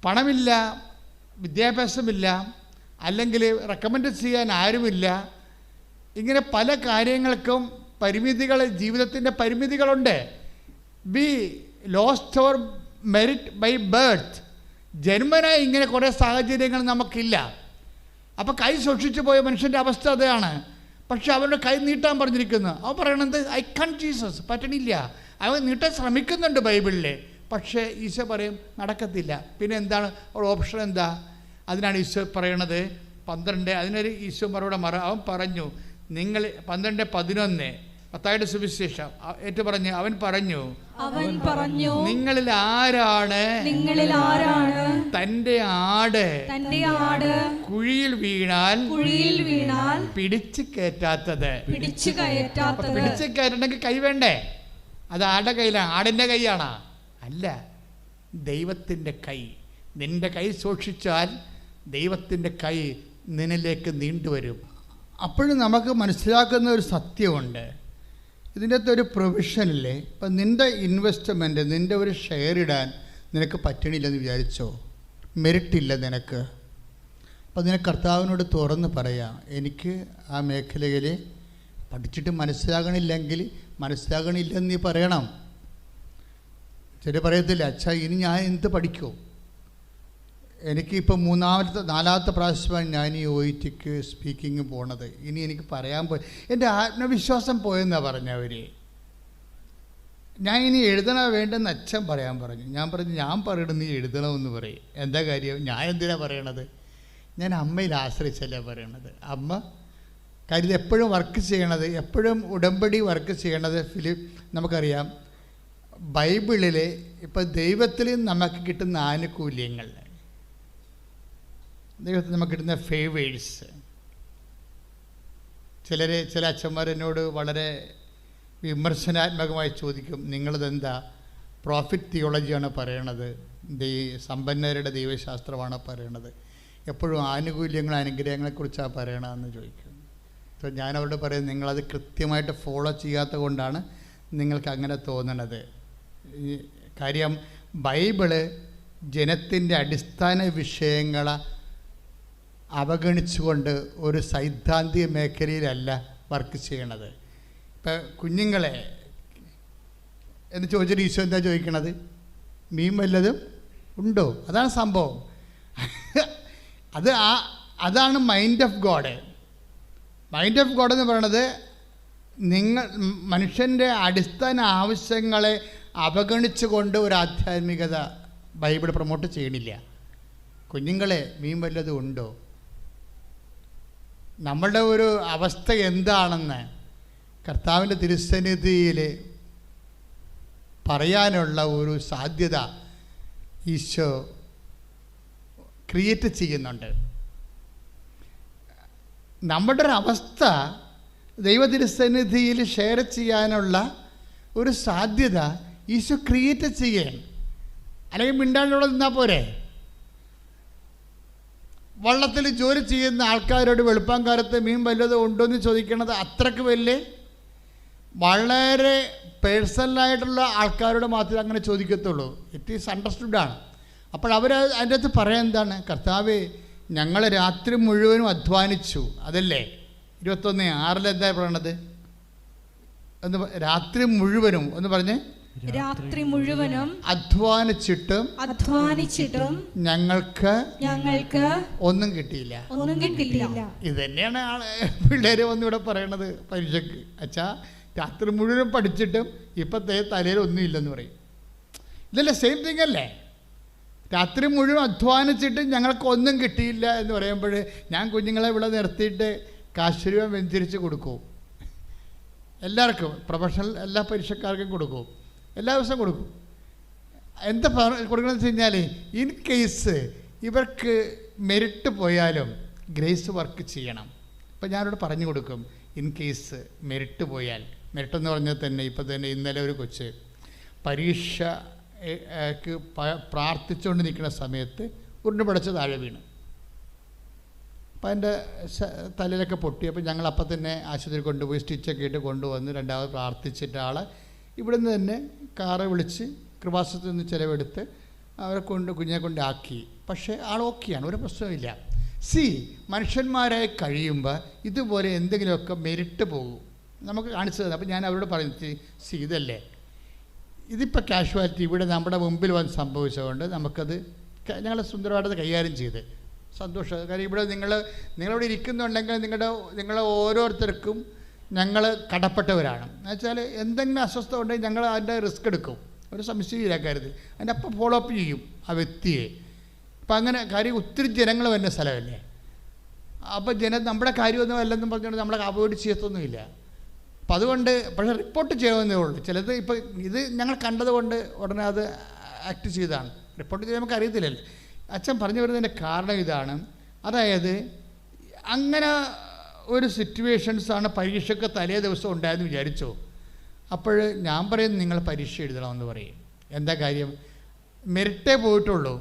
പണമില്ല, വിദ്യാഭ്യാസമില്ല, അല്ലെങ്കിൽ റെക്കമെൻഡ് ചെയ്യാൻ ആരുമില്ല. ഇങ്ങനെ പല കാര്യങ്ങൾക്കും പരിമിതികൾ, ജീവിതത്തിൻ്റെ പരിമിതികളുണ്ട്. We lost our merit by birth. ജന്മനായി ഇങ്ങനെ കുറേ സാഹചര്യങ്ങൾ നമുക്കില്ല. അപ്പോൾ കൈ സൂക്ഷിച്ചു പോയ മനുഷ്യൻ്റെ അവസ്ഥ അതാണ്. പക്ഷെ അവൻ്റെ കൈ നീട്ടാൻ പറഞ്ഞിരിക്കുന്നു. അവൻ പറയണത് ഐ കാൻ ജീസസ്, പറ്റണില്ല. അവൻ നീട്ടാൻ ശ്രമിക്കുന്നുണ്ട് ബൈബിളിൽ, പക്ഷേ ഈശോ പറയും നടക്കത്തില്ല. പിന്നെ എന്താണ് ഓപ്ഷൻ? എന്താ? അതിനാണ് ഈശോ പറയണത് 12. അതിനൊരു ഈശോ മറുപടി അവൻ പറഞ്ഞു, നിങ്ങൾ 12:11 മത്തായിയുടെ സുവിശേഷം ഏറ്റു പറഞ്ഞു. അവൻ പറഞ്ഞു നിങ്ങളിൽ ആരാണ് തൻ്റെ ആട് കുഴിയിൽ വീണാൽ പിടിച്ചു കയറ്റാത്തത്? പിടിച്ചു കയറ്റണമെങ്കിൽ കൈ വേണ്ടേ? അത് ആരുടെ കയ്യിലാണ്? ആടിൻ്റെ കൈയാണോ? അല്ല, ദൈവത്തിൻ്റെ കൈ. നിന്റെ കൈ സൂക്ഷിച്ചാൽ ദൈവത്തിൻ്റെ കൈ നിന്നിലേക്ക് നീണ്ടുവരും. അപ്പോഴും നമുക്ക് മനസ്സിലാക്കുന്ന ഒരു സത്യമുണ്ട്. ഇതിൻ്റെ അകത്തൊരു പ്രൊവിഷനില്ലേ. ഇപ്പം നിൻ്റെ ഇൻവെസ്റ്റ്മെൻറ്റ്, നിൻ്റെ ഒരു ഷെയർ ഇടാൻ നിനക്ക് പറ്റണില്ലെന്ന് വിചാരിച്ചോ, മെറിറ്റില്ല നിനക്ക്. അപ്പം നിനക്ക് കർത്താവിനോട് തുറന്ന് പറയാം, എനിക്ക് ആ മേഖലയിൽ പഠിച്ചിട്ട് മനസ്സിലാകണില്ലെന്ന് നീ പറയണം. ചില പറയത്തില്ല, അച്ഛാ ഇനി ഞാൻ എന്ത് പഠിക്കും, എനിക്കിപ്പോൾ 4ാമത്തെ പ്രാവശ്യമാണ് ഞാൻ ഈ OETക്ക് സ്പീക്കിങ് പോണത്, ഇനി എനിക്ക് പറയാൻ എൻ്റെ ആത്മവിശ്വാസം പോയെന്നാണ് പറഞ്ഞവർ. ഞാൻ ഇനി എഴുതണ വേണ്ടെന്ന് അച്ഛൻ പറയാൻ പറഞ്ഞു. ഞാൻ പറഞ്ഞു, ഞാൻ പറയണം നീ എഴുതണമെന്ന് പറയും. എന്താ കാര്യം? ഞാൻ എന്തിനാണ് പറയണത്? ഞാൻ അമ്മയിൽ ആശ്രയിച്ചല്ലേ പറയണത്. അമ്മ കാര്യം എപ്പോഴും വർക്ക് ചെയ്യണത്, എപ്പോഴും ഉടമ്പടി വർക്ക് ചെയ്യണത്. നമുക്കറിയാം ബൈബിളിൽ ഇപ്പം ദൈവത്തിൽ നമുക്ക് കിട്ടുന്ന ആനുകൂല്യങ്ങൾ, ദൈവത്തിൽ നമുക്ക് കിട്ടുന്ന ഫേവേഴ്സ്. ചില അച്ഛന്മാർ എന്നോട് വളരെ വിമർശനാത്മകമായി ചോദിക്കും, നിങ്ങളിതെന്താ പ്രോഫിറ്റ് തിയോളജിയാണോ പറയണത്, സമ്പന്നരുടെ ദൈവശാസ്ത്രമാണോ പറയണത്, എപ്പോഴും ആനുകൂല്യങ്ങൾ അനുഗ്രഹങ്ങളെക്കുറിച്ചാണ് പറയണതെന്ന് ചോദിക്കും. അപ്പോൾ ഞാനവരോട് പറയും, നിങ്ങളത് കൃത്യമായിട്ട് ഫോളോ ചെയ്യാത്ത കൊണ്ടാണ് നിങ്ങൾക്ക് അങ്ങനെ തോന്നണത്. കാര്യം ബൈബിള് ജനത്തിൻ്റെ അടിസ്ഥാന വിഷയങ്ങളെ അവഗണിച്ചുകൊണ്ട് ഒരു സൈദ്ധാന്തിക മേഖലയിലല്ല വർക്ക് ചെയ്യണത്. ഇപ്പം കുഞ്ഞുങ്ങളെ എന്ന് ചോദിച്ചിട്ട് ഈശോ എന്താ ചോദിക്കണത്? മീൻ വല്ലതും ഉണ്ടോ? അതാണ് സംഭവം. അതാണ് mind of God. Mind of God എന്ന് പറയണത് മനുഷ്യൻ്റെ അടിസ്ഥാന ആവശ്യങ്ങളെ അവഗണിച്ചുകൊണ്ട് ഒരു ആധ്യാത്മികത ബൈബിൾ പ്രൊമോട്ട് ചെയ്യണില്ല. കുഞ്ഞുങ്ങളെ മീൻ വല്ലതും ഉണ്ടോ? നമ്മളുടെ ഒരു അവസ്ഥ എന്താണെന്ന് കർത്താവിൻ്റെ തിരുസന്നിധിയിൽ പറയാനുള്ള ഒരു സാധ്യത ഈശോ ക്രിയേറ്റ് ചെയ്യുന്നുണ്ട്. നമ്മുടെ ഒരു അവസ്ഥ ദൈവ തിരുസന്നിധിയിൽ ഷെയർ ചെയ്യാനുള്ള ഒരു സാധ്യത ഈശോ ക്രിയേറ്റ് ചെയ്യാൻ. അല്ലെങ്കിൽ മിണ്ടാണ്ടോടെ നിന്നാൽ പോരെ? വള്ളത്തിൽ ജോലി ചെയ്യുന്ന ആൾക്കാരോട് വെളുപ്പാങ്കാലത്ത് മീൻ വല്ലതും ഉണ്ടോ എന്ന് ചോദിക്കണത് അത്രയ്ക്ക് വലിയ വളരെ പേഴ്സണലായിട്ടുള്ള ആൾക്കാരോട് മാത്രമേ അങ്ങനെ ചോദിക്കത്തുള്ളൂ. It is അണ്ടർസ്റ്റുഡാണ്. അപ്പോൾ അവർ അതിൻ്റെ അകത്ത് പറയാൻ എന്താണ്? കർത്താവേ, ഞങ്ങൾ രാത്രി മുഴുവനും അധ്വാനിച്ചു. അതല്ലേ 21:6 എന്താ പറയണത്? രാത്രി മുഴുവനും ഒന്ന് പറഞ്ഞേ. രാത്രി മുഴുവനും അധ്വാനിച്ചിട്ടും ഞങ്ങൾക്ക് ഒന്നും കിട്ടിയില്ല. ഇത് തന്നെയാണ് പിള്ളേര് വന്നിവിടെ പറയണത് പരീക്ഷയ്ക്ക്. അച്ഛാ, രാത്രി മുഴുവൻ പഠിച്ചിട്ടും ഇപ്പോഴത്തെ തലയിൽ ഒന്നും ഇല്ലെന്ന് പറയും. ഇതല്ലേ സെയിം തിങ് അല്ലേ? രാത്രി മുഴുവൻ അധ്വാനിച്ചിട്ട് ഞങ്ങൾക്ക് ഒന്നും കിട്ടിയില്ല എന്ന് പറയുമ്പോൾ ഞാൻ കുഞ്ഞുങ്ങളെ ഇവിടെ നിർത്തിയിട്ട് കാശ് രൂപ വെഞ്ചരിച്ച് കൊടുക്കും. എല്ലാവർക്കും, പ്രൊഫഷണൽ എല്ലാ പരീക്ഷക്കാർക്കും കൊടുക്കും, എല്ലാ ദിവസവും കൊടുക്കും. എന്താ കൊടുക്കണമെന്ന് വെച്ച് കഴിഞ്ഞാൽ, ഇൻ കേസ് ഇവർക്ക് മെറിറ്റ് പോയാലും ഗ്രേസ് വർക്ക് ചെയ്യണം. ഇപ്പം ഞാനിവിടെ പറഞ്ഞു കൊടുക്കും, ഇൻ കേസ് മെറിറ്റ് പോയാൽ, മെറിറ്റ് എന്ന് പറഞ്ഞാൽ തന്നെ ഇപ്പം തന്നെ ഇന്നലെ ഒരു കൊച്ച് പരീക്ഷയ്ക്ക് പ്രാർത്ഥിച്ചുകൊണ്ട് നിൽക്കുന്ന സമയത്ത് ഉരുണ്ട് പടച്ച് താഴെ വീണ്. അപ്പം എൻ്റെ തലയിലൊക്കെ പൊട്ടി. അപ്പം ഞങ്ങൾ അപ്പം തന്നെ ആശുപത്രി കൊണ്ടുപോയി സ്റ്റിച്ചൊക്കെ ഇട്ട് കൊണ്ടുവന്ന് രണ്ടാമത് പ്രാർത്ഥിച്ചിട്ട് ആളെ ഇവിടുന്ന് തന്നെ കാറ് വിളിച്ച് കൃപാസനത്തിൽ നിന്ന് ചിലവെടുത്ത് അവരെ കുഞ്ഞിനെ കൊണ്ടാക്കി. പക്ഷേ ആൾ ഓക്കെയാണ്, ഒരു പ്രശ്നമില്ല. മനുഷ്യന്മാരായി കഴിയുമ്പോൾ ഇതുപോലെ എന്തെങ്കിലുമൊക്കെ മെരിട്ട് പോകും, നമുക്ക് കാണിച്ചു തന്നെ. അപ്പോൾ ഞാൻ അവരോട് പറയുന്നത് ഇതല്ലേ, ഇതിപ്പോൾ കാഷ്വാലിറ്റി ഇവിടെ നമ്മുടെ മുമ്പിൽ വന്ന് സംഭവിച്ചതുകൊണ്ട് നമുക്കത് ഞങ്ങൾ സുന്ദരമായിട്ടത് കൈകാര്യം ചെയ്ത് സന്തോഷം. കാര്യം ഇവിടെ നിങ്ങളിവിടെ ഇരിക്കുന്നുണ്ടെങ്കിൽ നിങ്ങളെ ഓരോരുത്തർക്കും ഞങ്ങൾ കടപ്പെട്ടവരാണ്. എന്നുവെച്ചാൽ എന്തെങ്കിലും അസ്വസ്ഥത ഉണ്ടെങ്കിൽ ഞങ്ങൾ അതിൻ്റെ റിസ്ക് എടുക്കും, ഒരു സംശയമില്ല കാര്യത്തിൽ. അതിൻ്റെ അപ്പം ഫോളോ അപ്പ് ചെയ്യും ആ വ്യക്തിയെ. അപ്പം അങ്ങനെ കാര്യം ഒത്തിരി ജനങ്ങൾ വരുന്ന സ്ഥലമല്ലേ. അപ്പോൾ നമ്മുടെ കാര്യമൊന്നും അല്ലെന്നും പറഞ്ഞുകൊണ്ട് നമ്മളെ അവോയ്ഡ് ചെയ്യത്തൊന്നുമില്ല. അപ്പം അതുകൊണ്ട് പക്ഷേ റിപ്പോർട്ട് ചെയ്യണമെന്നേ ഉള്ളൂ. ചിലത് ഇപ്പോൾ ഇത് ഞങ്ങൾ കണ്ടതുകൊണ്ട് ഉടനെ അത് ആക്ട് ചെയ്തതാണ്. റിപ്പോർട്ട് ചെയ്യാൻ നമുക്ക് അറിയത്തില്ലല്ലോ. അച്ഛൻ പറഞ്ഞു വരുന്നതിൻ്റെ കാരണം ഇതാണ്. അതായത് അങ്ങനെ ഒരു സിറ്റുവേഷൻസാണ് പരീക്ഷയ്ക്ക് തലേ ദിവസം ഉണ്ടായെന്ന് വിചാരിച്ചോ. അപ്പോൾ ഞാൻ പറയുന്നത് നിങ്ങൾ പരീക്ഷ എഴുതണമെന്ന് പറയും. എന്താ കാര്യം? മെറിറ്റേ പോയിട്ടുള്ളൂ,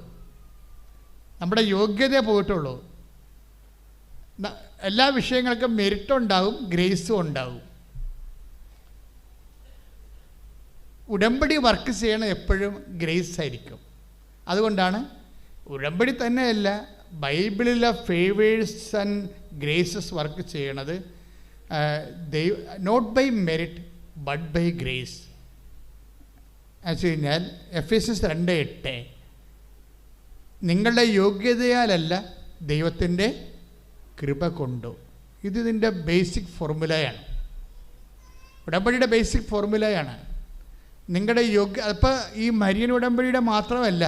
നമ്മുടെ യോഗ്യതയെ പോയിട്ടുള്ളൂ. എല്ലാ വിഷയങ്ങൾക്കും മെറിറ്റും ഉണ്ടാവും, ഗ്രേസും ഉണ്ടാവും. ഉടമ്പടി വർക്ക് ചെയ്യണം എപ്പോഴും ഗ്രേസ് ആയിരിക്കും. അതുകൊണ്ടാണ് ഉടമ്പടി തന്നെയല്ല, ബൈബിളിലെ ഫേവേഴ്സ് ആൻഡ് ഗ്രേസസ് വർക്ക് ചെയ്യണത് not by merit but by grace. എന്ന് വെച്ച് കഴിഞ്ഞാൽ എഫേസ്യസ് 2:8 നിങ്ങളുടെ യോഗ്യതയാലല്ല ദൈവത്തിൻ്റെ കൃപ കൊണ്ടു. ഇതിൻ്റെ ബേസിക് ഫോർമുലയാണ്, ഉടമ്പടിയുടെ ബേസിക് ഫോർമുലയാണ്. നിങ്ങളുടെ അപ്പോൾ ഈ മരിയൻ ഉടമ്പടിയുടെ മാത്രമല്ല,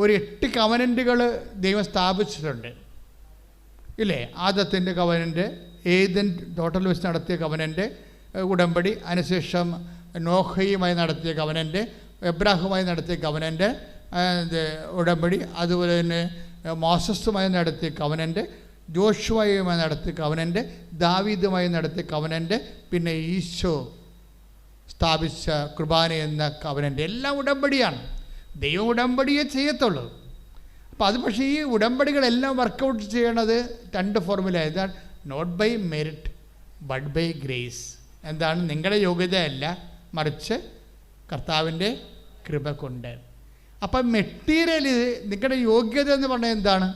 ഒരു 8 കവനൻറ്റുകൾ ദൈവം സ്ഥാപിച്ചിട്ടുണ്ട് ഇല്ലേ. ആദത്തിൻ്റെ കവനൻ്റ്, ഏദൻ തോട്ടൽ വെച്ച് നടത്തിയ കവനൻ്റ് ഉടമ്പടി, അതിനുശേഷം നോഹയുമായി നടത്തിയ കവനൻ്റ്, എബ്രാഹുമായി നടത്തിയ കവനൻ്റ് ഉടമ്പടി, അതുപോലെ തന്നെ മോസസുമായി നടത്തിയ കവനൻ്റ്, ജോഷുവയുമായി നടത്തിയ കവനൻ്റ്, ദാവീദുമായി നടത്തിയ കവനൻ്റ്, പിന്നെ ഈശോ സ്ഥാപിച്ച കുർബാന എന്ന കവനൻ്റ്. എല്ലാം ഉടമ്പടിയാണ്. ദൈവം ഉടമ്പടിയെ ചെയ്യത്തുള്ളൂ. അപ്പോൾ അത് പക്ഷേ ഈ ഉടമ്പടികളെല്ലാം വർക്കൗട്ട് ചെയ്യണത് 2 ഫോർമുല. എന്താണ്? Not by merit but by grace. എന്താണ്? നിങ്ങളുടെ യോഗ്യതയല്ല, മറിച്ച് കർത്താവിൻ്റെ കൃപ കൊണ്ട്. അപ്പം മെറ്റീരിയൽ നിങ്ങളുടെ യോഗ്യത എന്ന് പറഞ്ഞാൽ എന്താണ്?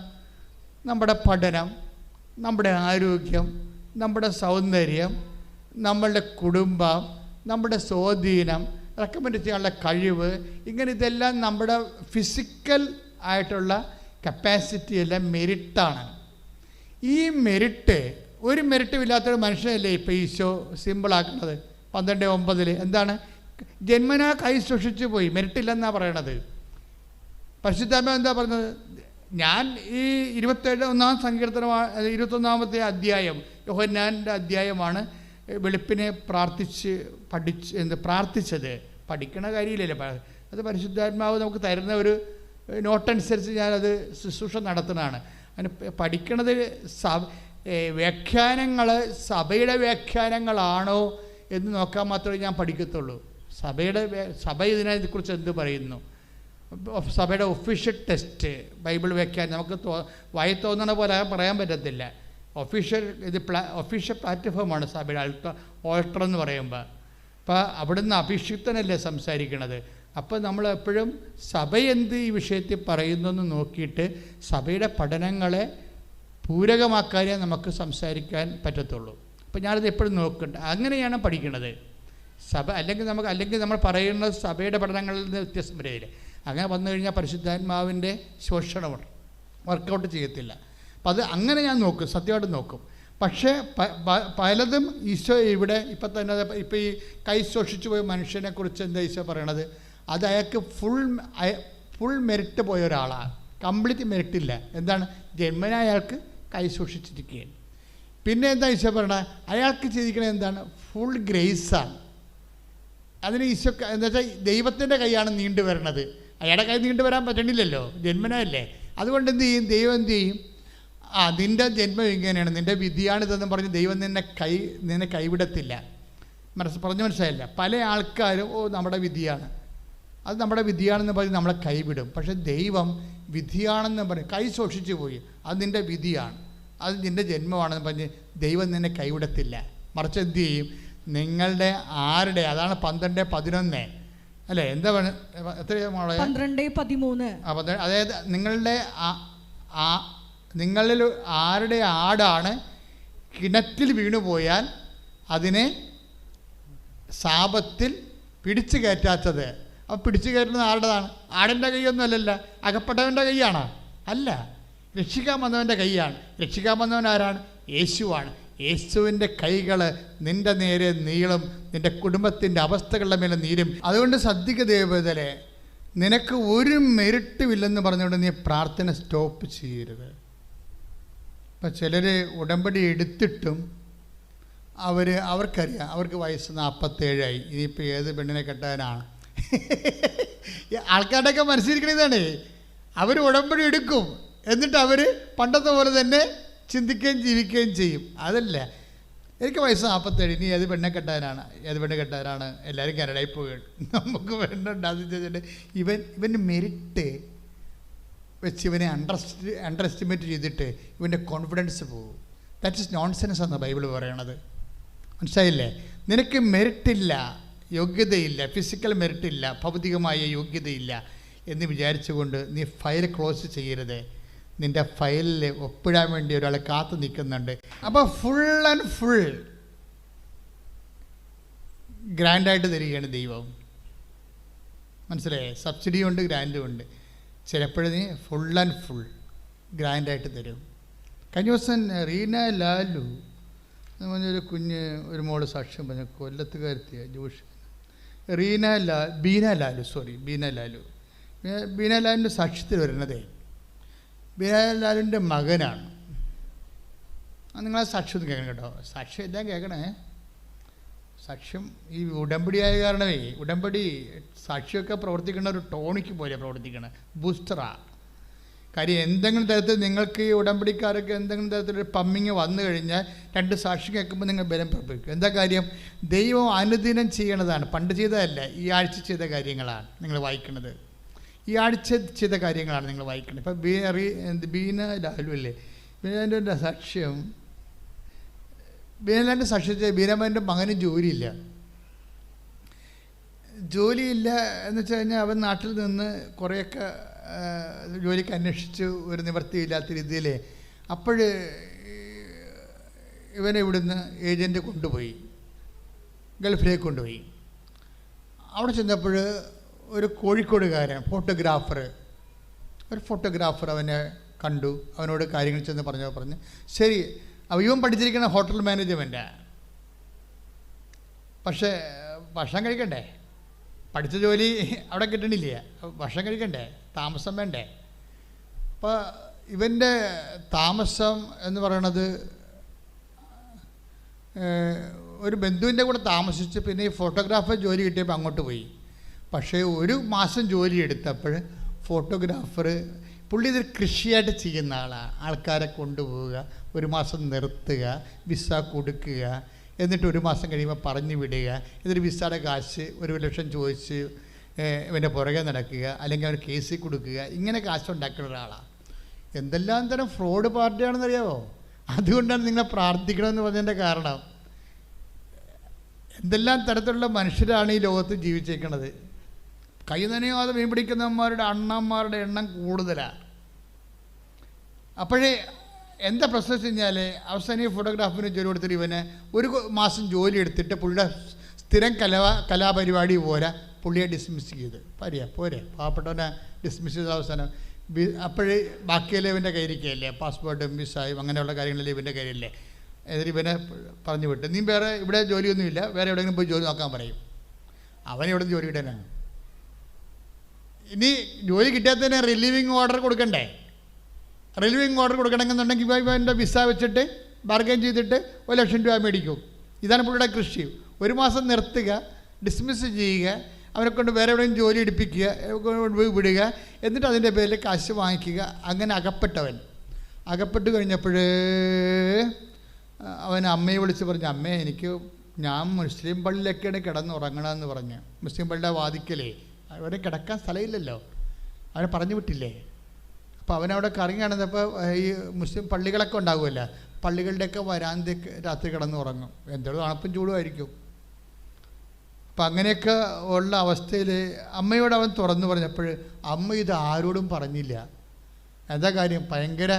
നമ്മുടെ പഠനം, നമ്മുടെ ആരോഗ്യം, നമ്മുടെ സൗന്ദര്യം, നമ്മളുടെ കുടുംബം, നമ്മുടെ സ്വാധീനം, റെക്കമെൻഡ് ചെയ്യാനുള്ള കഴിവ്, ഇങ്ങനെ ഇതെല്ലാം നമ്മുടെ ഫിസിക്കൽ ആയിട്ടുള്ള കപ്പാസിറ്റി എല്ലാം മെറിറ്റാണ്. ഈ മെറിറ്റ്, ഒരു മെറിറ്റും ഇല്ലാത്തൊരു മനുഷ്യനല്ലേ ഇപ്പോൾ ഈശോ സിമ്പിളാക്കുന്നത് 12:9 എന്താണ്? ജന്മനാ കൈ സൂക്ഷിച്ചു പോയി, മെറിറ്റില്ലെന്നാണ് പറയണത്. പരിശുദ്ധാത്മാവ് എന്താ പറഞ്ഞത്? ഞാൻ ഈ 21-ാം സങ്കീർത്തനമാണ്, 21-ാമത്തെ അധ്യായം, യോഹന്നാൻ്റെ അധ്യായമാണ് വെളുപ്പിനെ പ്രാർത്ഥിച്ചത്. പഠിക്കണ കാര്യമില്ലല്ലോ, അത് പരിശുദ്ധാത്മാവ് നമുക്ക് തരുന്ന ഒരു നോട്ടനുസരിച്ച് ഞാനത് ശുശ്രൂഷ നടത്തുന്നതാണ്. അതിന് പഠിക്കണത് വ്യാഖ്യാനങ്ങൾ സഭയുടെ വ്യാഖ്യാനങ്ങളാണോ എന്ന് നോക്കാൻ മാത്രമേ ഞാൻ പഠിക്കത്തുള്ളൂ. സഭ ഇതിനെക്കുറിച്ച് എന്ത് പറയുന്നു, സഭയുടെ ഒഫീഷ്യൽ ടെസ്റ്റ്, ബൈബിൾ വ്യാഖ്യാനം നമുക്ക് വായി തോന്നണ പോലെ പറയാൻ പറ്റത്തില്ല. ഒഫീഷ്യൽ പ്ലാറ്റ്ഫോമാണ് സഭയുടെ ഓൾട്ടർ എന്ന് പറയുമ്പോൾ. അപ്പോൾ അവിടുന്ന് അഭിഷിക്തനല്ലേ സംസാരിക്കണത്. അപ്പോൾ നമ്മൾ എപ്പോഴും സഭ എന്ത് ഈ വിഷയത്തിൽ പറയുന്നു എന്ന് നോക്കിയിട്ട് സഭയുടെ പഠനങ്ങളെ പൂരകമാക്കാനേ നമുക്ക് സംസാരിക്കാൻ പറ്റത്തുള്ളൂ. അപ്പോൾ ഞാനത് എപ്പോഴും നോക്കുന്നുണ്ട്. അങ്ങനെയാണ് പഠിക്കുന്നത് സഭ. അല്ലെങ്കിൽ നമ്മൾ പറയുന്നത് സഭയുടെ പഠനങ്ങളിൽ നിന്ന് വ്യത്യാസം വരികയില്ല. അങ്ങനെ വന്നു കഴിഞ്ഞാൽ പരിശുദ്ധാത്മാവിൻ്റെ ശോഷണമാണ്, വർക്കൗട്ട് ചെയ്യത്തില്ല. അപ്പം അത് അങ്ങനെ ഞാൻ നോക്കും, സത്യമായിട്ട് നോക്കും. പക്ഷേ പലതും ഈശോ ഇവിടെ ഇപ്പം തന്നെ ഇപ്പം ഈ കൈ ശോഷിച്ചു പോയ മനുഷ്യനെക്കുറിച്ച് എന്താ ഈശോ പറയണത്? അത് അയാൾക്ക് ഫുൾ മെറിറ്റ് പോയ ഒരാളാണ്, കംപ്ലീറ്റ് മെറിറ്റ് ഇല്ല. എന്താണ്? ജന്മന അയാൾക്ക് കൈ സൂക്ഷിച്ചിരിക്കുകയാണ്. പിന്നെ എന്താ ഈശോ പറയണത്? അയാൾക്ക് ചെയ്തിരിക്കണത് എന്താണ്? ഫുൾ ഗ്രേസാണ്. അതിന് ഈശോ എന്താ വെച്ചാൽ ദൈവത്തിൻ്റെ കൈയാണ് നീണ്ടു വരണത്. അയാളുടെ കൈ നീണ്ടു വരാൻ പറ്റണില്ലല്ലോ, ജന്മനല്ലേ. അതുകൊണ്ട് എന്ത് ചെയ്യും? ദൈവം എന്ത് ചെയ്യും? നിൻ്റെ ജന്മം ഇങ്ങനെയാണ്, നിൻ്റെ വിധിയാണിതെന്ന് പറഞ്ഞ് ദൈവം നിന്നെ കൈവിടത്തില്ല. മനസ്സിലായില്ല? പല ആൾക്കാരും നമ്മുടെ വിധിയാണ്, അത് നമ്മുടെ വിധിയാണെന്ന് പറഞ്ഞ് നമ്മളെ കൈവിടും. പക്ഷേ ദൈവം വിധിയാണെന്ന് പറഞ്ഞ് കൈ സൂക്ഷിച്ചു പോയി, അത് നിൻ്റെ വിധിയാണ്, അത് നിൻ്റെ ജന്മമാണെന്ന് പറഞ്ഞ് ദൈവം നിന്നെ കൈവിടത്തില്ല. മറിച്ച് എന്ത് ചെയ്യും? നിങ്ങളുടെ അതാണ് 12:11 അല്ലേ? എന്താ എത്രയാ മോളെ? 12:13. അതായത് നിങ്ങളിൽ ആരുടെ ആടാണ് കിണറ്റിൽ വീണുപോയാൽ അതിനെ ശാപത്തിൽ പിടിച്ചു കയറ്റാത്തത്? അപ്പോൾ പിടിച്ചു കയറ്റുന്നത് ആരുടേതാണ്? ആടിൻ്റെ കൈയൊന്നും അല്ലല്ലോ, അകപ്പെട്ടവൻ്റെ കൈയാണോ? അല്ല, രക്ഷിക്കാൻ വന്നവൻ്റെ കൈയാണ്. രക്ഷിക്കാൻ വന്നവൻ ആരാണ്? യേശുവാണ്. യേശുവിൻ്റെ കൈകൾ നിൻ്റെ നേരെ നീളും, നിൻ്റെ കുടുംബത്തിൻ്റെ അവസ്ഥകളുടെ മേലെ നീരും. അതുകൊണ്ട് ശ്രദ്ധിക്കുക ദൈവവേദനെ, നിനക്ക് ഒരു മെറിറ്റുമില്ലെന്ന് പറഞ്ഞുകൊണ്ട് നീ പ്രാർത്ഥന സ്റ്റോപ്പ് ചെയ്യരുത്. ഇപ്പം ചിലർ ഉടമ്പടി എടുത്തിട്ടും അവർക്കറിയാം, അവർക്ക് വയസ്സ് 47ആയി, ഇനിയിപ്പോൾ ഏത് പെണ്ണിനെ കെട്ടാനാണ്. ആൾക്കാരുടെയൊക്കെ മനസ്സിലിരിക്കണതാണ്. അവർ ഉടമ്പടി എടുക്കും, എന്നിട്ട് അവർ പണ്ടത്തെ പോലെ തന്നെ ചിന്തിക്കുകയും ജീവിക്കുകയും ചെയ്യും. അതല്ല, എനിക്ക് വയസ്സ് 47, ഇനി ഏത് പെണ്ണെ കെട്ടാനാണ് എല്ലാവരും കരടായി പോവുകയാണ്. നമുക്ക് വേണ്ടുണ്ടാകുന്ന ചോദിച്ചിട്ട് ഇവൻ്റെ മെറിറ്റ് വെച്ച് ഇവനെ അണ്ടർ എസ്റ്റിമേറ്റ് ചെയ്തിട്ട് ഇവൻ്റെ കോൺഫിഡൻസ് പോകും. ദാറ്റ് ഇസ് നോൺസെൻസ് എന്നാണ് ബൈബിൾ പറയണത്. മനസ്സിലായില്ലേ? നിനക്ക് മെറിറ്റില്ല, യോഗ്യതയില്ല, ഫിസിക്കൽ മെറിറ്റില്ല, ഭൗതികമായ യോഗ്യതയില്ല എന്ന് വിചാരിച്ചുകൊണ്ട് നീ ഫയൽ ക്ലോസ് ചെയ്യരുത്. നിൻ്റെ ഫയലിൽ ഒപ്പിടാൻ വേണ്ടി ഒരാൾ കാത്തു നിൽക്കുന്നുണ്ട്. അപ്പോൾ ഫുൾ ആൻഡ് ഫുൾ ഗ്രാൻഡായിട്ട് തരികയാണ് ദൈവം. മനസ്സിലായേ? സബ്സിഡിയും ഉണ്ട്, ഗ്രാൻഡും ഉണ്ട്. ചിലപ്പോഴും നീ ഫുൾ ആൻഡ് ഫുൾ ഗ്രാൻഡായിട്ട് തരും. കഴിഞ്ഞ ദിവസം റീന ലാലു എന്ന് പറഞ്ഞൊരു ഒരു മോള് സാക്ഷ്യം പറഞ്ഞു, കൊല്ലത്തുകാരത്തിയ ജോഷ്. ബീന ലാലുവിൻ്റെ സാക്ഷ്യത്തിൽ വരുന്നതേ ബീന ലാലുവിൻ്റെ മകനാണ്. നിങ്ങളെ സാക്ഷ്യം ഒന്ന് കേൾക്കണം കേട്ടോ. സാക്ഷ്യം എല്ലാം കേൾക്കണേ. സാക്ഷ്യം ഈ ഉടമ്പടിയായ കാരണമേ, ഉടമ്പടി സാക്ഷിയൊക്കെ പ്രവർത്തിക്കുന്ന ഒരു ടോണിക്ക് പോലെ പ്രവർത്തിക്കണം, ബൂസ്റ്ററാണ്. കാര്യം എന്തെങ്കിലും തരത്തിൽ നിങ്ങൾക്ക് ഈ ഉടമ്പടിക്കാരൊക്കെ എന്തെങ്കിലും തരത്തിലൊരു പമ്മിങ് വന്നു കഴിഞ്ഞാൽ 2 സാക്ഷി കേൾക്കുമ്പോൾ നിങ്ങൾ ബലം പ്രവർത്തിക്കും. എന്താ കാര്യം? ദൈവം അനുദിനം ചെയ്യണതാണ്, പണ്ട് ചെയ്തതല്ല, ഈ ആഴ്ച ചെയ്ത കാര്യങ്ങളാണ് നിങ്ങൾ വായിക്കുന്നത്. ഈ ആഴ്ച ചെയ്ത കാര്യങ്ങളാണ് നിങ്ങൾ വായിക്കുന്നത്. ഇപ്പം ബീന ലാലു അല്ലേ, ബീനലാൻ്റെ സാക്ഷ്യം. ബീനലാൻ്റെ സാക്ഷ്യത്തെ ബീനമാൻ്റെ മകന് ജോലിയില്ല എന്ന് വെച്ച് കഴിഞ്ഞാൽ അവൻ നാട്ടിൽ നിന്ന് കുറേയൊക്കെ ജോലിക്ക് അന്വേഷിച്ച് ഒരു നിവൃത്തിയില്ലാത്ത രീതിയിൽ. അപ്പോൾ ഇവനെ ഇവിടുന്ന് ഏജൻറ്റ് കൊണ്ടുപോയി, ഗൾഫിലേക്ക് കൊണ്ടുപോയി. അവിടെ ചെന്നപ്പോൾ ഒരു കോഴിക്കോടുകാരൻ ഫോട്ടോഗ്രാഫർ അവനെ കണ്ടു. അവനോട് കാര്യങ്ങൾ ചെന്ന് പറഞ്ഞ് ശരി, ഇവൻ പഠിച്ചിരിക്കുന്ന ഹോട്ടൽ മാനേജ്മെൻറ്റാണ്. പക്ഷേ ഭക്ഷണം കഴിക്കണ്ടേ? പഠിച്ച ജോലി അവിടെ കിട്ടണില്ല, ഭക്ഷണം കഴിക്കണ്ടേ, താമസം വേണ്ടേ? അപ്പോൾ ഇവൻ്റെ താമസം എന്ന് പറയണത് ഒരു ബന്ധുവിൻ്റെ കൂടെ താമസിച്ച് പിന്നെ ഈ ഫോട്ടോഗ്രാഫർ ജോലി കിട്ടിയപ്പോൾ അങ്ങോട്ട് പോയി. പക്ഷേ 1 മാസം ജോലി എടുത്തപ്പോൾ ഫോട്ടോഗ്രാഫർ, പുള്ളി ഇതൊരു കൃഷിയായിട്ട് ചെയ്യുന്ന ആളാണ്. ആൾക്കാരെ കൊണ്ടുപോവുക, 1 മാസം നിർത്തുക, വിസ കൊടുക്കുക, എന്നിട്ട് 1 മാസം കഴിയുമ്പോൾ പറഞ്ഞു വിടുക, എന്നിട്ട് വിസയുടെ കാശ് 1 ലക്ഷം ചോദിച്ച് ഇവൻ്റെ പുറകെ നടക്കുക, അല്ലെങ്കിൽ അവൻ കേസിൽ കൊടുക്കുക, ഇങ്ങനെ കാശുണ്ടാക്കുന്ന ഒരാളാണ്. എന്തെല്ലാം തരം ഫ്രോഡ് പാർട്ടിയാണെന്നറിയാമോ? അതുകൊണ്ടാണ് നിങ്ങളെ പ്രാർത്ഥിക്കണമെന്ന് പറഞ്ഞതിൻ്റെ കാരണം. എന്തെല്ലാം തരത്തിലുള്ള മനുഷ്യരാണ് ഈ ലോകത്ത് ജീവിച്ചേക്കണത്. കൈ നനയാതെ മീൻ പിടിക്കുന്നവന്മാരുടെ അണ്ണന്മാരുടെ എണ്ണം കൂടുതലാണ്. അപ്പോഴേ എന്താ പ്രശ്നം വെച്ച് കഴിഞ്ഞാൽ അവസാനം ഈ ഫോട്ടോഗ്രാഫിന് ജോലി കൊടുത്തിട്ട് ഇവന് 1 മാസം ജോലി എടുത്തിട്ട് പുള്ളിയുടെ സ്ഥിരം കലാപരിപാടി പോരാ, പുള്ളിയെ ഡിസ്മിസ് ചെയ്ത് പോരെ, പാവപ്പെട്ടവനെ ഡിസ്മിസ് ചെയ്ത അവസാനം അപ്പോഴേ ബാക്കിയല്ലേ ഇവൻ്റെ കയ്യിരിക്കുകയല്ലേ, പാസ്പോർട്ടും വിസയും അങ്ങനെയുള്ള കാര്യങ്ങളല്ലേ ഇവൻ്റെ കയ്യിലല്ലേ. എന്നിട്ട് ഇവനെ പറഞ്ഞു വിട്ട്, നീ വേറെ ഇവിടെ ജോലിയൊന്നുമില്ല, വേറെ എവിടെയെങ്കിലും പോയി ജോലി നോക്കാൻ പറയും. അവനെവിടെ ജോലി കിട്ടാനാണ്? ഇനി ജോലി കിട്ടാത്തതിന് റിലീവിങ് ഓർഡർ കൊടുക്കണ്ടേ? റിലീവിങ് ഓർഡർ കൊടുക്കണമെന്നുണ്ടെങ്കിൽ ഇവൻ്റെ വിസ വെച്ചിട്ട് ബാർഗൈൻ ചെയ്തിട്ട് 1 ലക്ഷം രൂപ മേടിക്കും. ഇതാണ് പുള്ളിയുടെ കൃഷി. 1 മാസം നിർത്തുക, ഡിസ്മിസ് ചെയ്യുക, അവനെ കൊണ്ട് വേറെ എവിടെയും ജോലി എടുപ്പിക്കുക, വിടുക, എന്നിട്ട് അതിൻ്റെ പേരിൽ കാശ് വാങ്ങിക്കുക. അങ്ങനെ അകപ്പെട്ട് കഴിഞ്ഞപ്പോൾ അവൻ അമ്മയെ വിളിച്ച് പറഞ്ഞു, അമ്മേ ഞാൻ മുസ്ലിം പള്ളിയിലൊക്കെയാണ് കിടന്നുറങ്ങണമെന്ന് പറഞ്ഞ്. മുസ്ലിം പള്ളിയുടെ വാതിക്കലേ അവിടെ കിടക്കാൻ സ്ഥലമില്ലല്ലോ, അവനെ പറഞ്ഞു വിട്ടില്ലേ. അപ്പോൾ അവനവിടെ കറങ്ങി നടന്നപ്പോൾ ഈ മുസ്ലിം പള്ളികളൊക്കെ ഉണ്ടാകുമല്ലോ, പള്ളികളുടെയൊക്കെ വരാന്തൊക്കെ രാത്രി കിടന്നുറങ്ങും. എന്തൊരു തണുപ്പും ചൂടുമായിരിക്കും. അപ്പം അങ്ങനെയൊക്കെ ഉള്ള അവസ്ഥയിൽ അമ്മയോട് അവൻ തുറന്നു പറഞ്ഞപ്പോൾ അമ്മ ഇത് ആരോടും പറഞ്ഞില്ല. എന്താ കാര്യം? ഭയങ്കര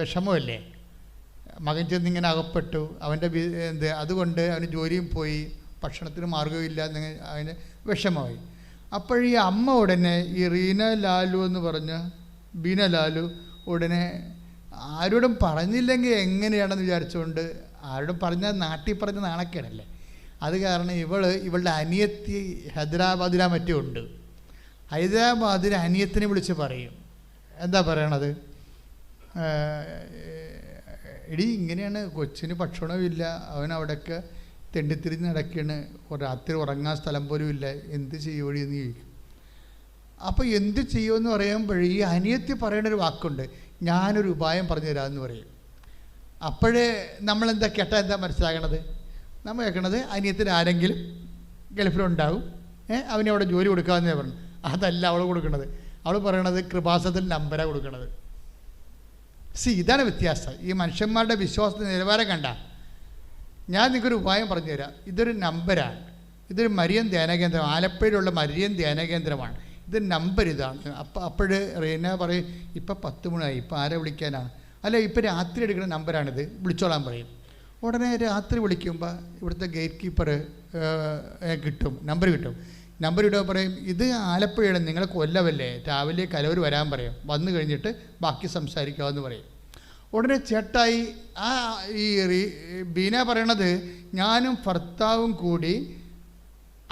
വിഷമമല്ലേ, മകൻ ചെന്നിങ്ങനെ അകപ്പെട്ടു, അവൻ്റെ അതുകൊണ്ട് അവന് ജോലിയും പോയി, ഭക്ഷണത്തിന് മാർഗ്ഗമില്ല, അവന് വിഷമമായി. അപ്പോൾ ഈ അമ്മ ഉടനെ ഈ റീന ലാലു എന്ന് പറഞ്ഞ ബീന ലാലു ഉടനെ ആരോടും പറഞ്ഞില്ലെങ്കിൽ എങ്ങനെയാണെന്ന് വിചാരിച്ചുകൊണ്ട്, ആരോടും പറഞ്ഞാൽ നാട്ടിൽ പറഞ്ഞ നാണക്കേടല്ലേ, അത് കാരണം ഇവളുടെ അനിയത്തി ഹൈദരാബാദിലാ മറ്റേ ഉണ്ട്. ഹൈദരാബാദിൽ അനിയത്തിനെ വിളിച്ച് പറയും. എന്താ പറയണത്? എടി ഇങ്ങനെയാണ്, കൊച്ചിന് ഭക്ഷണമില്ല, അവൻ അവിടെയൊക്കെ തെണ്ടിത്തിരിഞ്ഞ് നടക്കുകയാണ്, രാത്രി ഉറങ്ങാൻ സ്ഥലം പോലും ഇല്ല, എന്ത് ചെയ്യുവഴി എന്ന് ചോദിക്കും. അപ്പോൾ എന്ത് ചെയ്യുമെന്ന് പറയുമ്പോൾ ഈ അനിയത്തി പറയണൊരു വാക്കുണ്ട്, ഞാനൊരു ഉപായം പറഞ്ഞു തരാമെന്ന് പറയും. അപ്പോഴേ നമ്മളെന്താ കേട്ടാൽ എന്താ മനസ്സിലാകണത്? നമ്മൾ കേൾക്കണത് അനിയത്തിന് ആരെങ്കിലും ഗൾഫിലുണ്ടാവും, അവനെ അവിടെ ജോലി കൊടുക്കാമെന്നേ പറഞ്ഞു. അതല്ല അവൾ കൊടുക്കണത്. അവൾ പറയണത് കൃപാസത്തിൽ നമ്പരാണ് കൊടുക്കണത്. ഇതാണ് വ്യത്യാസം. ഈ മനുഷ്യന്മാരുടെ വിശ്വാസത്തിന് നിലവാരം കണ്ട. ഞാൻ നിങ്ങൾക്കൊരു ഉപായം പറഞ്ഞു തരാം. ഇതൊരു നമ്പരാണ്, ഇതൊരു മരിയൻ ധ്യാനകേന്ദ്രം, ആലപ്പുഴയിലുള്ള മരിയൻ ധ്യാനകേന്ദ്രമാണ്. ഇത് നമ്പർ ഇതാണ്. അപ്പോഴ് റീന പറയും, ഇപ്പം 10 മണിയായി, ഇപ്പം ആരെ വിളിക്കാനാണ്? അല്ല, ഇപ്പം രാത്രി എടുക്കുന്ന നമ്പറാണിത്, വിളിച്ചോളാൻ പറയും. ഉടനെ രാത്രി വിളിക്കുമ്പോൾ ഇവിടുത്തെ ഗേറ്റ് കീപ്പർ കിട്ടും, നമ്പർ കിട്ടും. നമ്പർ ഇടുക, പറയും ഇത് ആലപ്പുഴയാണ്, നിങ്ങൾ കൊല്ലമല്ലേ, രാവിലെ കലവർ വരാൻ പറയും, വന്നു കഴിഞ്ഞിട്ട് ബാക്കി സംസാരിക്കാമെന്ന് പറയും. ഉടനെ ചേട്ടായി ഈ ബീന പറയണത്, ഞാനും ഭർത്താവും കൂടി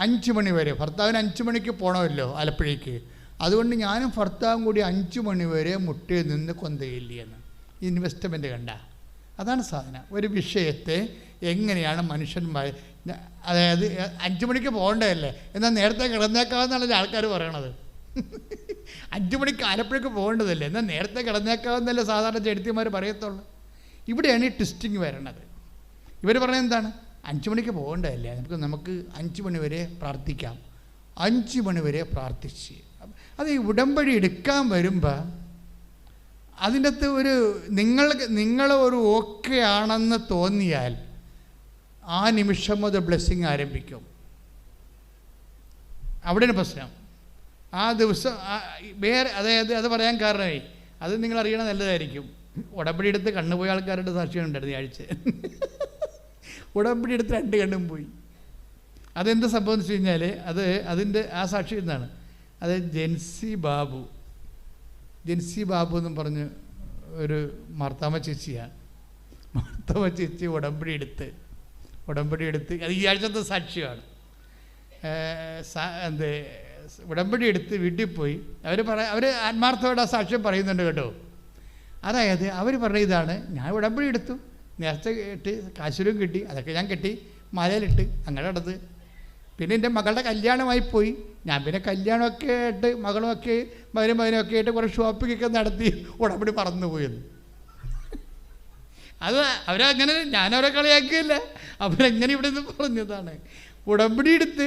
5 മണി വരെ, ഭർത്താവിന് 5 മണിക്ക് പോകണമല്ലോ ആലപ്പുഴയ്ക്ക്, അതുകൊണ്ട് ഞാനും ഭർത്താവും കൂടി 5 മണി വരെ മുട്ടയിൽ നിന്ന് കൊന്തയില്ലെന്ന്. ഇൻവെസ്റ്റ്മെൻറ്റ് കണ്ട, അതാണ് സാധനം. ഒരു വിഷയത്തെ എങ്ങനെയാണ് മനുഷ്യന്മാർ, അതായത് 5 മണിക്ക് പോകേണ്ടതല്ലേ, എന്നാൽ നേരത്തെ കിടന്നേക്കാമെന്നാണല്ലോ ആൾക്കാർ പറയണത്. 5 മണിക്ക് ആലപ്പുഴയ്ക്ക് പോകേണ്ടതല്ലേ, എന്നാൽ നേരത്തെ കിടന്നേക്കാമെന്നല്ലേ സാധാരണ ചെടുത്തിമാർ പറയത്തുള്ളൂ. ഇവിടെയാണ് ഈ ട്വിസ്റ്റിങ് വരണത്. ഇവർ പറയുന്നത് എന്താണ്? 5 മണിക്ക് പോകേണ്ടതല്ലേ, നമുക്ക് 5 മണി വരെ പ്രാർത്ഥിക്കാം. 5 മണി വരെ പ്രാർത്ഥിച്ച് അത് ഈ ഉടമ്പടി എടുക്കാൻ വരുമ്പോൾ അതിൻ്റെ അകത്ത് ഒരു നിങ്ങൾ ഒരു ഓക്കെ ആണെന്ന് തോന്നിയാൽ ആ നിമിഷം മുതൽ ബ്ലെസ്സിങ് ആരംഭിക്കും. അവിടെയാണ് പ്രശ്നം. ആ ദിവസം വേറെ, അതായത് അത് പറയാൻ കാരണമേ, അത് നിങ്ങൾ അറിയണത് നല്ലതായിരിക്കും. ഉടമ്പടി എടുത്ത് കണ്ണുപോയ ആൾക്കാരുടെ സാക്ഷികളുണ്ടായിരുന്നു ഈ ആഴ്ച. ഉടമ്പടി എടുത്ത് 2 കണ്ണും പോയി. അതെന്ത് സംഭവം എന്ന് വെച്ച് കഴിഞ്ഞാൽ, അതിൻ്റെ ആ സാക്ഷി എന്താണ്? അത് ജെൻസി ബാബു എന്നും പറഞ്ഞ് ഒരു മാർത്താമ്മ ചേച്ചിയാണ്. മാർത്താമ്മ ചേച്ചി ഉടമ്പടി എടുത്ത് അത് ഈ ആഴ്ചത്തെ സാക്ഷിയാണ്. ഉടമ്പടി എടുത്ത് വീട്ടിൽ പോയി അവർ ആത്മാർത്ഥമായിട്ട് ആ സാക്ഷ്യം പറയുന്നുണ്ട് കേട്ടോ. അതായത് അവർ പറഞ്ഞ ഇതാണ്, ഞാൻ ഉടമ്പടി എടുത്തു, നേരത്തെ ഇട്ട് കാശുരും കിട്ടി, അതൊക്കെ ഞാൻ കെട്ടി മലയിലിട്ട് അങ്ങനെ നടന്ന്, പിന്നെ എൻ്റെ മകളുടെ കല്യാണമായി പോയി, ഞാൻ പിന്നെ കല്യാണമൊക്കെ ആയിട്ട് മകളുമൊക്കെ മകനുമൊക്കെ ആയിട്ട് കുറേ ഷോപ്പിങ്ങൊക്കെ നടത്തി ഉടമ്പടി പറന്നു പോയെന്ന്. അത് അവരങ്ങനെ, ഞാനവരെ കളിയാക്കിയില്ല, അവരെങ്ങനെ ഇവിടെ നിന്ന് പറഞ്ഞതാണ്. ഉടമ്പടി എടുത്ത്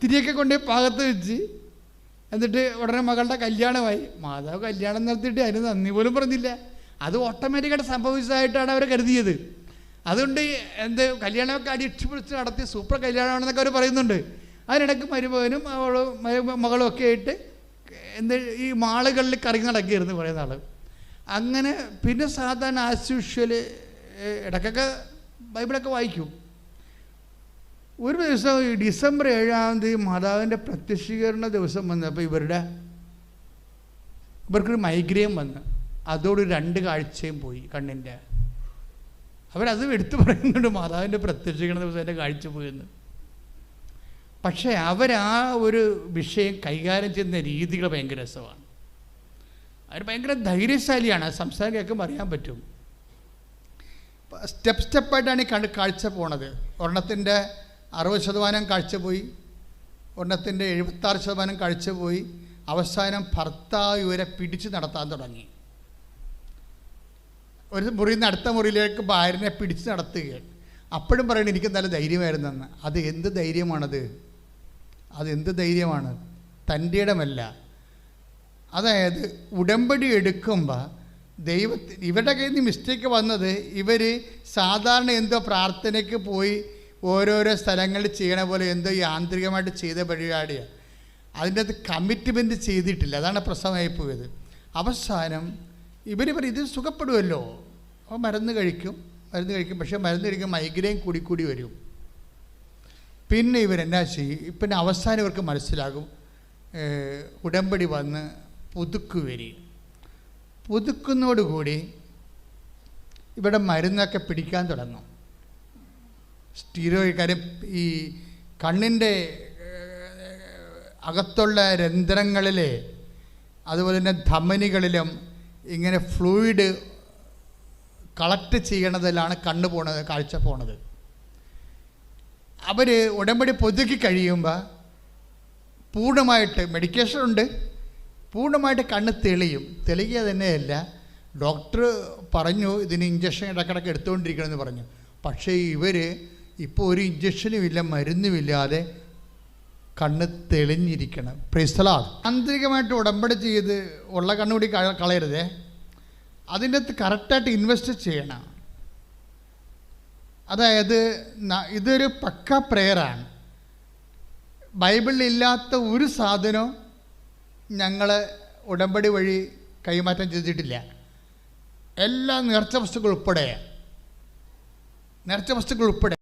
തിരിയൊക്കെ കൊണ്ടുപോയി പാകത്ത് വെച്ച്, എന്നിട്ട് ഉടനെ മകളുടെ കല്യാണമായി. മാതാവ് കല്യാണം നടത്തിയിട്ട് അതിന് നന്ദി പോലും പറഞ്ഞില്ല. അത് ഓട്ടോമാറ്റിക്കായിട്ട് സംഭവിച്ചതായിട്ടാണ് അവരെ കരുതിയത്. അതുകൊണ്ട് കല്യാണമൊക്കെ അടിച്ചുപിടിച്ച് നടത്തി സൂപ്പർ കല്യാണമാണെന്നൊക്കെ അവർ പറയുന്നുണ്ട്. അതിനിടയ്ക്ക് മരുമകനും മകളും ഒക്കെ ആയിട്ട് ഈ മാളുകളിൽ കറങ്ങി നടക്കുകയായിരുന്നു കുറേ നാൾ. അങ്ങനെ പിന്നെ സാധാരണ ആസ് യൂഷ്വൽ ഇടയ്ക്കൊക്കെ ബൈബിളൊക്കെ വായിക്കും. ഒരു ദിവസം ഡിസംബർ 7-ാം തീയതി മാതാവിൻ്റെ പ്രത്യക്ഷീകരണ ദിവസം വന്നപ്പോൾ ഇവർക്കൊരു മൈഗ്രെയിൻ വന്ന്, അതോട് 2 കാഴ്ചയും പോയി കണ്ണിൻ്റെ. അവരത് എടുത്തു പറയുന്നുണ്ട്, മാതാവിൻ്റെ പ്രത്യക്ഷീകരണ ദിവസം എൻ്റെ കാഴ്ച പോയെന്ന്. പക്ഷേ അവരാ ഒരു വിഷയം കൈകാര്യം ചെയ്യുന്ന രീതികൾ ഭയങ്കര രസമാണ്. അവർ ഭയങ്കര ധൈര്യശാലിയാണ്. സംസാരം കേൾക്കുമ്പോൾ അറിയാൻ പറ്റും. സ്റ്റെപ്പായിട്ടാണ് ഈ കാഴ്ച പോണത്. ഒരെണ്ണത്തിൻ്റെ 60% കാഴ്ച പോയി, ഒരെണ്ണത്തിൻ്റെ 76% കാഴ്ച പോയി. അവസാനം ഭർത്താവ് ഇവരെ പിടിച്ച് നടത്താൻ തുടങ്ങി. ഒരു മുറിയിൽ നിന്ന് അടുത്ത മുറിയിലേക്ക് ഭാര്യനെ പിടിച്ച് നടത്തുകയാണ്. അപ്പോഴും പറയണം എനിക്ക് നല്ല ധൈര്യമായിരുന്നെന്ന്. അത് എന്ത് ധൈര്യമാണ്? തൻ്റെ ഇടമല്ല. അതായത് ഉടമ്പടി എടുക്കുമ്പോൾ ഇവരുടെ കയ്യിൽ നിന്ന് മിസ്റ്റേക്ക് വന്നത്, ഇവർ സാധാരണ എന്തോ പ്രാർത്ഥനയ്ക്ക് പോയി ഓരോരോ സ്ഥലങ്ങളിൽ ചെയ്യണ പോലെ എന്തോ യാന്ത്രികമായിട്ട് ചെയ്ത പരിപാടിയാണ്. അതിൻ്റെ അകത്ത് കമ്മിറ്റ്മെൻറ്റ് ചെയ്തിട്ടില്ല. അതാണ് പ്രശ്നമായി പോയത്. അവസാനം ഇവർ പറയും ഇത് സുഖപ്പെടുമല്ലോ, അപ്പോൾ മരുന്ന് കഴിക്കും. പക്ഷേ മരുന്ന് കഴിക്കും മൈഗ്രെയിൻ കൂടി വരും. പിന്നെ ഇവരെന്നാ ചെയ്യും? പിന്നെ അവസാനം ഇവർക്ക് മനസ്സിലാകും ഉടമ്പടി വന്ന് പുതുക്കുന്നതോടുകൂടി ഇവിടെ മരുന്നൊക്കെ പിടിക്കാൻ തുടങ്ങും. സ്റ്റീറോയിഡ്. കാര്യം ഈ കണ്ണിൻ്റെ അകത്തുള്ള രന്ധ്രങ്ങളിലെ അതുപോലെ തന്നെ ധമനികളിലും ഇങ്ങനെ ഫ്ലൂയിഡ് കളക്ട് ചെയ്യണതിലാണ് കണ്ണ് പോണത്, കാഴ്ച പോണത്. അവർ ഉടമ്പടി പുതുക്കി കഴിയുമ്പോൾ പൂർണ്ണമായിട്ട് മെഡിക്കേഷൻ പൂർണ്ണമായിട്ട് കണ്ണ് തെളിയുക തന്നെയല്ല. ഡോക്ടർ പറഞ്ഞു ഇതിന് ഇഞ്ചക്ഷൻ ഇടക്കിടക്ക് എടുത്തുകൊണ്ടിരിക്കണമെന്ന് പറഞ്ഞു. പക്ഷേ ഇവർ ഇപ്പോൾ ഒരു ഇഞ്ചക്ഷനും ഇല്ല, മരുന്നുമില്ലാതെ കണ്ണ് തെളിഞ്ഞിരിക്കണം. Praise the lord. ആന്തരികമായിട്ട് ഉടമ്പടി ചെയ്ത് ഉള്ള കണ്ണുകൂടി കളയരുതേ. അതിൻ്റെ അകത്ത് കറക്റ്റായിട്ട് ഇൻവെസ്റ്റ് ചെയ്യണം. അതായത് ഇതൊരു പക്ക പ്രെയറാണ്. ബൈബിളിൽ ഇല്ലാത്ത ഒരു സാധനവും ഞങ്ങൾ ഉടമ്പടി വഴി കൈമാറ്റം ചെയ്തിട്ടില്ല. എല്ലാ നേർച്ച വസ്തുക്കൾ ഉൾപ്പെടെ